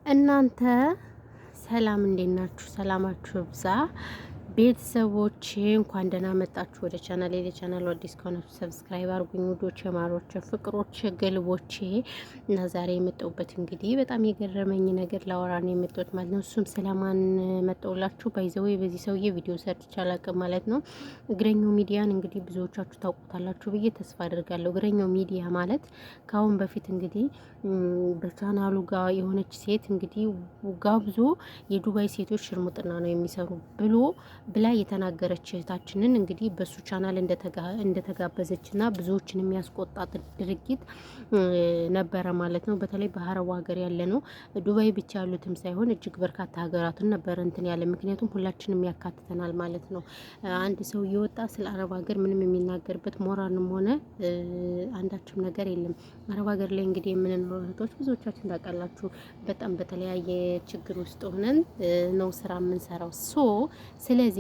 እናንተ ሰላም እንዴት ናችሁ? ሰላማችሁ ብዛ ቤተሰቦቼ። እንኳን ደህና መጣችሁ ወደ ቻናሌ። ለቻናሉ አዲስ ከሆናችሁ ሰብስክራይብ አድርጉኝ ውዶቼ፣ ማሮቼ፣ ፍቅሮቼ፣ ገልቦቼ እና ዛሬ የመጣሁበት እንግዲህ በጣም የገረመኝ ነገር ላወራ ነው የመጣሁት ማለት ነው። እሱም ስለማን መጣሁላችሁ? ባይዘው በዚህ ሰውዬ ቪዲዮ ሰርች አላውቅም ማለት ነው። እግረኛው ሚዲያን እንግዲህ ብዙዎቻችሁ ታውቁታላችሁ ብዬ ተስፋ አድርጋለሁ። እግረኛው ሚዲያ ማለት ከአሁን በፊት እንግዲህ በቻናሉ ጋር የሆነች ሴት እንግዲህ ጋብዞ የዱባይ ሴቶች ሽርሙጥና ነው የሚሰሩ ብላ የተናገረች እህታችንን እንግዲህ በሱ ቻናል እንደተጋበዘችና ብዙዎችን የሚያስቆጣ ድርጊት ነበረ ማለት ነው። በተለይ በአረቡ ሀገር ያለ ነው ዱባይ ብቻ ያሉትም ሳይሆን እጅግ በርካታ ሀገራትን ነበረ እንትን ያለ፣ ምክንያቱም ሁላችንም ያካትተናል ማለት ነው። አንድ ሰው እየወጣ ስለ አረብ ሀገር ምንም የሚናገርበት ሞራልም ሆነ አንዳችም ነገር የለም። አረብ ሀገር ላይ እንግዲህ የምንኖር እህቶች ብዙዎቻችን ታውቃላችሁ፣ በጣም በተለያየ ችግር ውስጥ ሆነን ነው ስራ የምንሰራው። ስለዚህ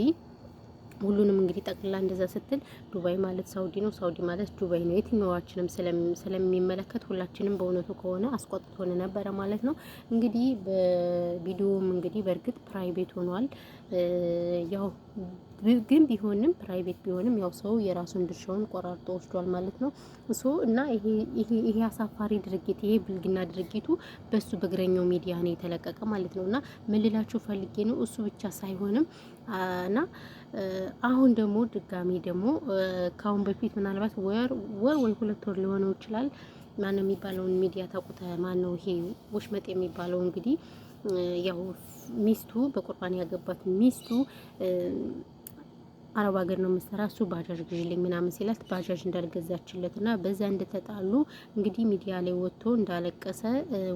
ሁሉንም እንግዲህ ጠቅልላ እንደዛ ስትል ዱባይ ማለት ሳውዲ ነው፣ ሳውዲ ማለት ዱባይ ነው። የትኛዋችንም ስለሚመለከት ሁላችንም በእውነቱ ከሆነ አስቆጥቶን ነበረ ማለት ነው። እንግዲህ በቪዲዮም እንግዲህ በእርግጥ ፕራይቬት ሆኗል። ያው ግን ቢሆንም ፕራይቬት ቢሆንም ያው ሰው የራሱን ድርሻውን ቆራርጦ ወስዷል ማለት ነው። እና ይሄ አሳፋሪ ድርጊት፣ ይሄ ብልግና ድርጊቱ በሱ በእግረኛው ሚዲያ ነው የተለቀቀ ማለት ነው። እና ምን ልላችሁ ፈልጌ ነው እሱ ብቻ ሳይሆንም እና አሁን ደግሞ ድጋሚ ደግሞ ከአሁን በፊት ምናልባት ወር ወይ 2 ወር ሊሆነው ይችላል። ማነው የሚባለውን ሚዲያ ታውቁት? ማነው ይሄ ወሽመጥ የሚባለው እንግዲህ ያው ሚስቱ በቁርባን ያገባት ሚስቱ አረብ ሀገር ነው የምሰራ፣ እሱ ባጃጅ ግዢልኝ ምናምን ሲላት ባጃጅ እንዳልገዛችለት እና በዛ እንደተጣሉ እንግዲህ ሚዲያ ላይ ወጥቶ እንዳለቀሰ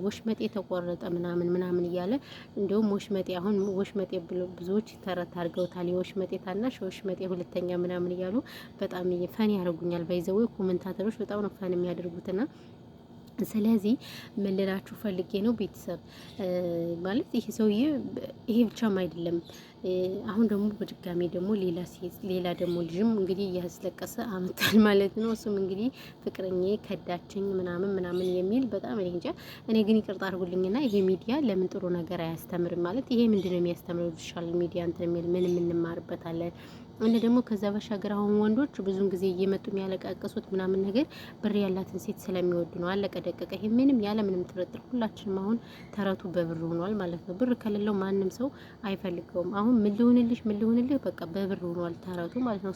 ወሽመጤ ተቆረጠ ምናምን እያለ እንዲሁም ወሽመጤ አሁን ወሽመጤ ብዙዎች ተረት አድርገውታል። የወሽመጤ ታናሽ ወሽመጤ ሁለተኛ ምናምን እያሉ በጣም ፈን ያደርጉኛል። ባይዘው ኮሜንታተሮች በጣም ነው ፈን የሚያደርጉትና ስለዚህ ምን ልላችሁ ፈልጌ ነው ቤተሰብ ማለት ይሄ ሰውዬ ይሄ ብቻም አይደለም። አሁን ደግሞ በድጋሚ ደግሞ ሌላ ደግሞ ልጅም እንግዲህ እያስለቀሰ አመጣል ማለት ነው። እሱም እንግዲህ ፍቅረኛዬ ከዳችኝ ምናምን የሚል በጣም እኔ እንጃ። እኔ ግን ይቅርታ አድርጉልኝና ይሄ ሚዲያ ለምን ጥሩ ነገር አያስተምርም? ማለት ይሄ ምንድነው የሚያስተምረው? ሶሻል ሚዲያ እንትን የሚል ምን እንማርበታለን? እንደ ደግሞ ከዛ በሻገር አሁን ወንዶች ብዙን ጊዜ እየመጡ የሚያለቃቀሱት ምናምን ነገር ብር ያላትን ሴት ስለሚወዱ ነው። አለቀ ደቀቀ። ይሄ ምንም ያለ ምንም ጥርጥር ሁላችንም አሁን ተረቱ በብር ሆኗል ማለት ነው። ብር ከሌለው ማንም ሰው አይፈልገውም። አሁን ምን ሊሆንልህ በቃ በብር ሆኗል ተረቱ ማለት ነው።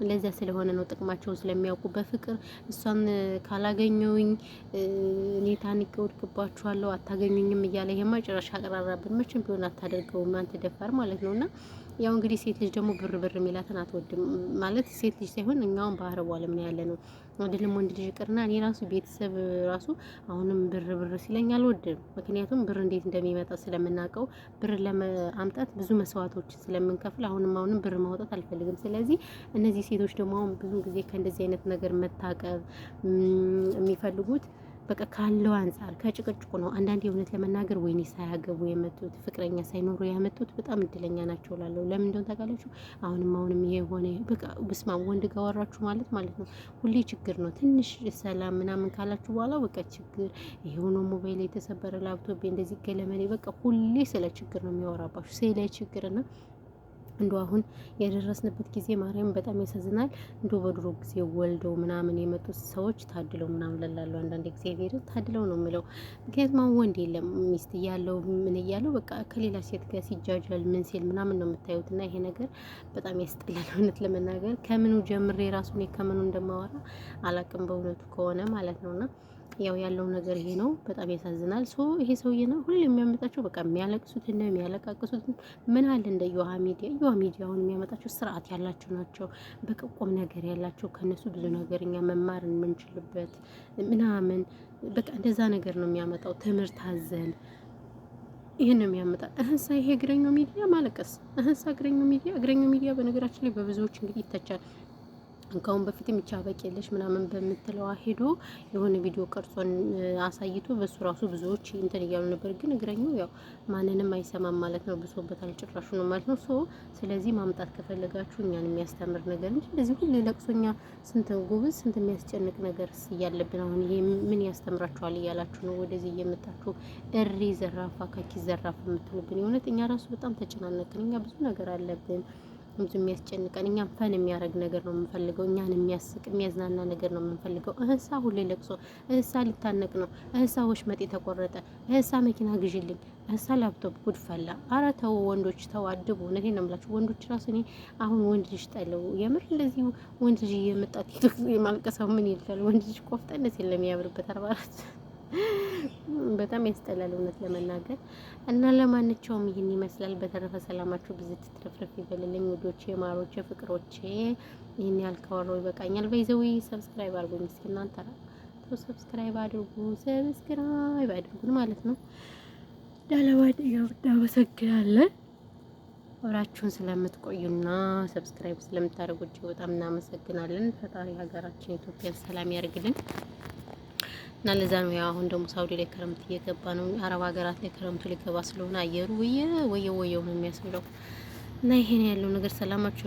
ለዛ ስለሆነ ነው ጥቅማቸውን ስለሚያውቁ በፍቅር እሷን ካላገኘውኝ እኔ ታንቄ ወድቅባችኋለሁ አታገኙኝም እያለ ይሄማ ጭራሽ አቀራራብን። መቼም ቢሆን አታደርገውም አንተ ደፋር ማለት ነውና ያው እንግዲህ ሴት ልጅ ደግሞ ብር የሚላትን አትወድም ማለት ሴት ልጅ ሳይሆን እኛውን በአረቡ ዓለም ነው ያለ ነው። አይደለም ወንድ ልጅ ቅርና እኔ ራሱ ቤተሰብ ራሱ አሁንም ብር ሲለኝ አልወድም። ምክንያቱም ብር እንዴት እንደሚመጣ ስለምናውቀው ብር ለማምጣት ብዙ መስዋዕቶችን ስለምንከፍል አሁንም ብር ማውጣት አልፈልግም። ስለዚህ እነዚህ ሴቶች ደግሞ አሁን ብዙ ጊዜ ከእንደዚህ አይነት ነገር መታቀብ የሚፈልጉት በቃ ካለው አንጻር ከጭቅጭቁ ነው። አንዳንዴ እውነት ለመናገር ወይኔ ሳያገቡ የመጡት ፍቅረኛ ሳይኖሩ ያመጡት በጣም እድለኛ ናቸው እላለሁ። ለምን እንደሆነ ታውቃላችሁ? አሁንም ይሄ ሆነ በቃ ብስማ ወንድ ጋር ወራችሁ ማለት ነው ሁሌ ችግር ነው። ትንሽ ሰላም ምናምን ካላችሁ በኋላ በቃ ችግር ይሄ ሆኖ ሞባይል የተሰበረ ላፕቶፕ እንደዚህ ገለመኔ በቃ ሁሌ ስለ ችግር ነው የሚያወራባችሁ፣ ስለ ችግርና አሁን የደረስንበት ጊዜ ማርያም በጣም ያሳዝናል። በድሮ ጊዜ ወልደው ምናምን የመጡት ሰዎች ታድለው ምናምን ለላለው አንዳንድ ጊዜ ቪዲዮ ታድለው ነው የምለው። ምክንያቱም አሁን ወንድ የለም ሚስት እያለው ምን እያለው በቃ ከሌላ ሴት ጋር ሲጃጃል ምን ሲል ምናምን ነው የምታዩት። እና ይሄ ነገር በጣም ያስጠላል እውነት ለመናገር። ከምኑ ጀምሬ ራሱን ከምኑ እንደማወራ አላቅም በእውነቱ ከሆነ ማለት ነውና ያው ያለው ነገር ይሄ ነው። በጣም ያሳዝናል። ይሄ ሰውዬ ነው ሁሉ የሚያመጣቸው በቃ የሚያለቅሱት እና የሚያለቃቅሱት ምን አለ እንደ ዮሃ ሚዲያ አሁን የሚያመጣቸው ስርዓት ያላቸው ናቸው። በቃ ቁም ነገር ያላቸው ከነሱ ብዙ ነገር እኛ መማር የምንችልበት ምናምን በቃ እንደዛ ነገር ነው የሚያመጣው። ትምህርት አዘል ይሄን ነው የሚያመጣ። ይሄ እግረኛው ሚዲያ ማለቀስ እግረኛው ሚዲያ በነገራችን ላይ በብዙዎች እንግዲህ ይተቻል። ካሁን በፊትም ይቻ በቂልሽ ምናምን በምትለው ሄዶ የሆነ ቪዲዮ ቀርጾን አሳይቶ በሱ ራሱ ብዙዎች እንትን እያሉ ነበር። ግን እግረኛው ያው ማንንም አይሰማም ማለት ነው። ብሶበታል ጭራሹ ነው ማለት ነው። ስለዚህ ማምጣት ከፈለጋችሁ እኛን የሚያስተምር ነገር እንጂ እንደዚህ ሁሌ ለቅሶኛ ስንት ጉብዝ ስንት የሚያስጨንቅ ነገር እያለብን አሁን ይሄ ምን ያስተምራችኋል እያላችሁ ነው ወደዚህ እየመጣችሁ እሪ ዘራፋ ከኪ ዘራፍ የምትሉብን። የእውነት እኛ ራሱ በጣም ተጨናነቅን። እኛ ብዙ ነገር አለብን ብዙ የሚያስጨንቀን። እኛም ፈን የሚያደርግ ነገር ነው የምንፈልገው። እኛን የሚያስቅ የሚያዝናና ነገር ነው የምንፈልገው። እህሳ ሁሌ ለቅሶ፣ እህሳ ሊታነቅ ነው፣ እህሳ ወሽመጤ ተቆረጠ፣ እህሳ መኪና ግዢልኝ፣ እህሳ ላፕቶፕ ጉድ ፈላ። አረ ተው ወንዶች ተው፣ አድቡ። እውነቴን ነው የምላችሁ ወንዶች ራሱ እኔ አሁን ወንድ ልጅ ጠለው የምር እንደዚህ ወንድ ልጅ እየመጣ ቲክቶክ የማልቀሰው ምን ይልካል? ወንድ ልጅ ቆፍጠነት የለም ያምርበት 44 በጣም ያስጠላል እውነት ለመናገር እና ለማንኛውም ይህን ይመስላል። በተረፈ ሰላማችሁ ብዙ ትትረፍረፍ ይበልልኝ ውዶቼ፣ ማሮቼ፣ ፍቅሮቼ። ይህን ያህል ካወራሁ ይበቃኛል። በይዘዊ ሰብስክራይብ አድርጉኝ እስኪ እናንተ ተው፣ ሰብስክራይብ አድርጉን ማለት ነው። ዳለዋዲያው እናመሰግናለን ወራችሁን ስለምትቆዩና ሰብስክራይብ ስለምታደርጉት በጣም እናመሰግናለን። ፈጣሪ ሀገራችን ኢትዮጵያን ሰላም ያርግልን። እና ለዛ ነው ያው አሁን ደግሞ ሳውዲ ላይ ክረምት እየገባ ነው። አረብ ሀገራት ላይ ክረምቱ ሊገባ ስለሆነ አየሩ ወየው ነው የሚያስብለው። እና ይሄን ያለው ነገር ሰላማችሁ